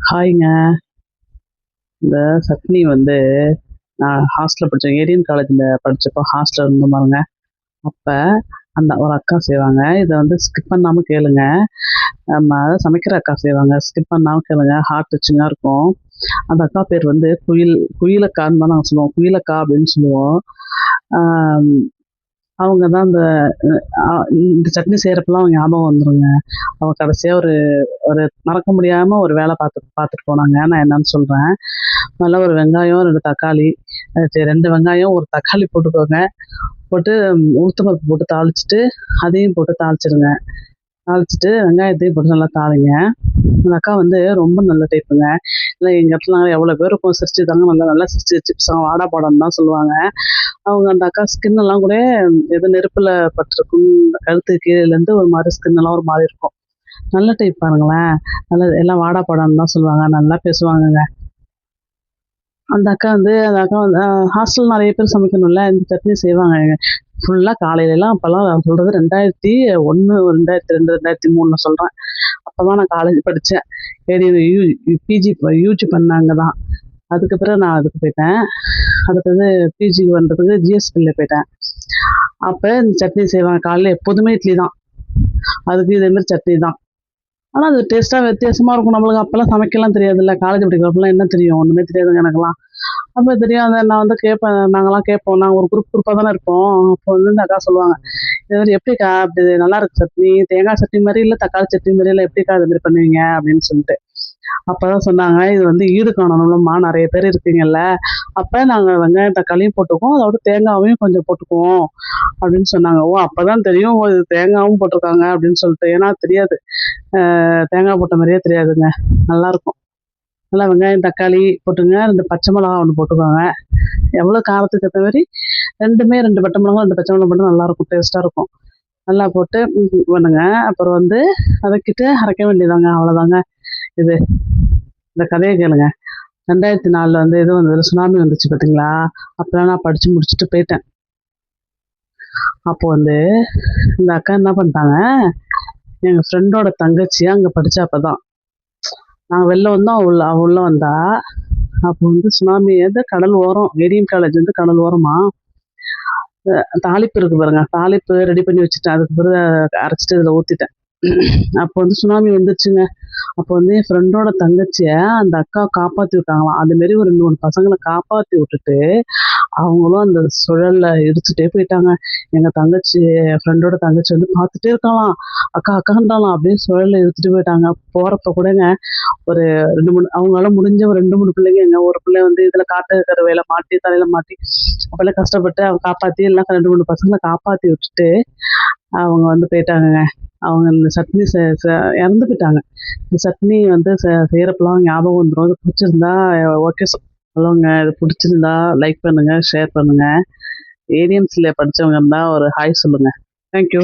ஹாய்ங்க. இந்த சட்னி வந்து நான் ஹாஸ்டல்ல படிச்சேன். ஏரியன் காலேஜ்ல படிச்சப்போ ஹாஸ்டல்ல இருந்தோம் பாருங்க. அப்ப அந்த ஒரு அக்கா செய்வாங்க. இத வந்து ஸ்கிப் பண்ணாம கேளுங்க. நம்ம சமைக்கிற அக்கா செய்வாங்க. ஸ்கிப் பண்ணாம கேளுங்க. ஹார்ட் டச்சிங்கா இருக்கும். அந்த அக்கா பேர் வந்து குயிலக்கான்னு தான் நாங்க சொல்லுவோம். குயிலக்கா அப்படின்னு சொல்லுவோம். ஆ அவங்க தான் இந்த அ இந்த சட்னி செய்றப்பலாம் அவங்க ஞாபகம் வந்துருங்க. அவங்க கடைசியா ஒரு ஒரு மறக்க முடியாம ஒரு வேல பார்த்துட்டு போனாங்க. நான் என்னன்னு சொல்றேன். நல்லா ஒரு வெங்காயம், 2 தக்காளி, 2 வெங்காயம், 1 தக்காளி போட்டுக்கோங்க. போட்டு உளுத்தம் பருப்பு போட்டு தாளிச்சுட்டு, அதையும் போட்டு தாளிச்சுருங்க. தாளிச்சுட்டு வெங்காயத்தையும் போட்டு நல்லா தாளிங்க. அந்த அக்கா வந்து ரொம்ப நல்ல டைப்புங்க. இல்ல எங்க இடத்துலலாம் எவ்வளோ பேர் இருக்கோம் சிரிச்சுதாங்க நல்லா நல்லா சிரிச்சு சிரிச்சு வாடா போடான்னு தான் சொல்லுவாங்க. அவங்க அந்த அக்கா ஸ்கின் எல்லாம் கூட ஏதோ நெருப்புல பட்டுருக்கும். கழுத்துக்கு கீழேலேருந்து ஒரு மாரி ஸ்கின் எல்லாம் ஒரு மாரி இருக்கும். நல்ல டைப் பாருங்களேன். நல்லா எல்லாம் வாடா போடான்னு தான் சொல்லுவாங்க. நல்லா பேசுவாங்கங்க. அந்த அக்கா வந்து ஹாஸ்டல் நெறைய பேர் சமைக்கணும்ல. இந்த சட்னி செய்வாங்க. ஃபுல்லா காலையிலலாம் அப்பலாம் நான் சொல்றது 2001, 2002, 2003ல சொல்றேன். அப்பதான் நான் காலேஜ் படிச்சேன். ஏடி யூ பிஜி யூஜி பண்ணேன் அங்க தான். அதுக்கு பிறகு நான் அதுக்கு போயிட்டேன். அடுத்தது பிஜி பண்றதுக்கு ஜிஎஸ்பில போயிட்டேன். அப்ப இந்த சட்னி செய்வாங்க. காலையில எப்போதுமே இட்லி தான். அதுக்கு இதே மாரி சட்னி தான். ஆனா அது டேஸ்ட்டா வித்தியாசமா இருக்கும். நம்மளுக்கு அப்பலாம் சமைக்கலாம் தெரியாதுல்ல. காலேஜ் படிக்கிறப்பலாம் என்ன தெரியும்? ஒண்ணுமே தெரியாதுங்க எனக்கெல்லாம். அப்ப தெரியாத நான் வந்து கேட்பேன். நாங்கலாம் கேட்போம். நாங்க ஒரு குரூப்பா தானே இருப்போம். அப்போ வந்து இந்த அக்கா சொல்லுவாங்க. இது மாரி "எப்படிக்கா இப்படி நல்லாருக்கு சட்னி. தேங்காய் சட்னி மாரி இல்ல, தக்காளி சட்னி மாரி இல்ல. எப்படிக்கா இது மாரி பண்ணுவீங்க?" அப்படின்னு சொல்லிட்டு. அப்பதான் சொன்னாங்க, "இது வந்து ஈடு காணணும்லம்மா. நெறைய பேர் இருக்கீங்கல்ல. அப்ப நாங்க வெங்காயம், தக்காளியும் போட்டுக்குவோம். அதோட தேங்காவையும் கொஞ்சம் போட்டுக்குவோம்." அப்படின்னு சொன்னாங்க. ஓ! அப்பதான் தெரியும். ஓ! இது தேங்காவும் போட்டுருக்காங்க அப்படின்னு சொல்லிட்டு. ஏன்னா தெரியாது. தேங்காய் போட்ட மாரியே தெரியாதுங்க. நல்லாருக்கும். நல்லா வெங்காயம், தக்காளி போட்டுங்க. 2 பச்சை மிளகா 1 போட்டுக்கோங்க. எவ்வளோ காரத்துக்கு ஏத்த மாரி 2மே 2 பட்டை மிளகா, 2 பச்சை மிளகா போட்டா நல்லாருக்கும். டேஸ்ட்டா இருக்கும். நல்லா போட்டு பண்ணுங்க. அப்புறம் வந்து வதக்கிட்டு அரைக்க வேண்டியதாங்க. அவ்வளோதாங்க இது. இந்த கதைய கேளுங்க. 2004ல வந்து இது வந்ததுல சுனாமி வந்துச்சு பார்த்தீங்களா? அப்பலாம் நான் படிச்சு முடிச்சுட்டு போயிட்டேன். அப்போ வந்து இந்த அக்கா என்ன பண்ணிட்டாங்க, எங்க ஃப்ரெண்டோட தங்கச்சி அங்க படிச்சா அப்பதான். நாங்க வெளில வந்தோம். அவ உள்ள வந்தா. அப்போ வந்து சுனாமி வந்து கடல் ஓரம். ஏடிஎம் காலேஜ் வந்து கடல் ஓரமா. தாளிப்பு இருக்கு பாருங்க. தாளிப்பு ரெடி பண்ணி வச்சுட்டேன். அதுக்கு பிறகு அரைச்சுட்டு இதில ஊத்திட்டேன். அப்போ வந்து சுனாமி வந்துருச்சுங்க. அப்போ வந்து என் ஃப்ரெண்டோட தங்கச்சிய அந்த அக்கா காப்பாத்தி விட்டாங்களாம். அது மாரி ஒரு 2, 3 பசங்கள காப்பாத்தி விட்டுட்டு, அவங்களும் அந்த சுழல்ல இடிச்சுட்டே போயிட்டாங்க. எங்க தங்கச்சி என் ஃப்ரெண்டோட தங்கச்சி வந்து பார்த்துட்டே இருக்காளாம். அக்கா அக்கான்றாளாம். அப்படியே சுழல்ல இழுத்துட்டு போயிட்டாங்க. போறப்ப கூடங்க ஒரு 2, 3 அவங்களால முடிஞ்ச ஒரு 2, 3 பிள்ளைங்கங்க. ஒரு பிள்ளை வந்து இதில காட்டு கருவேல மாட்டி, தலையில மாட்டி அப்பலாம் கஷ்டப்பட்டு அவ காப்பாத்தி எல்லாம் 2, 3 பசங்கள காப்பாத்தி விட்டுட்டு, அவங்க வந்து போயிட்டாங்கங்க. அவங்க இந்த சட்னி செ செ இறந்து போயிட்டாங்க. இந்த சட்னி வந்து செய்றப்பலாம் ஞாபகம் வந்துரும். இது பிடிச்சிருந்தா ஓகே சொல்லுங்க. இது பிடிச்சிருந்தா லைக் பண்ணுங்க, ஷேர் பண்ணுங்க. ஏலியன்ஸ்ல படிச்சவங்க இருந்தா ஒரு ஹாய் சொல்லுங்க. Thank you.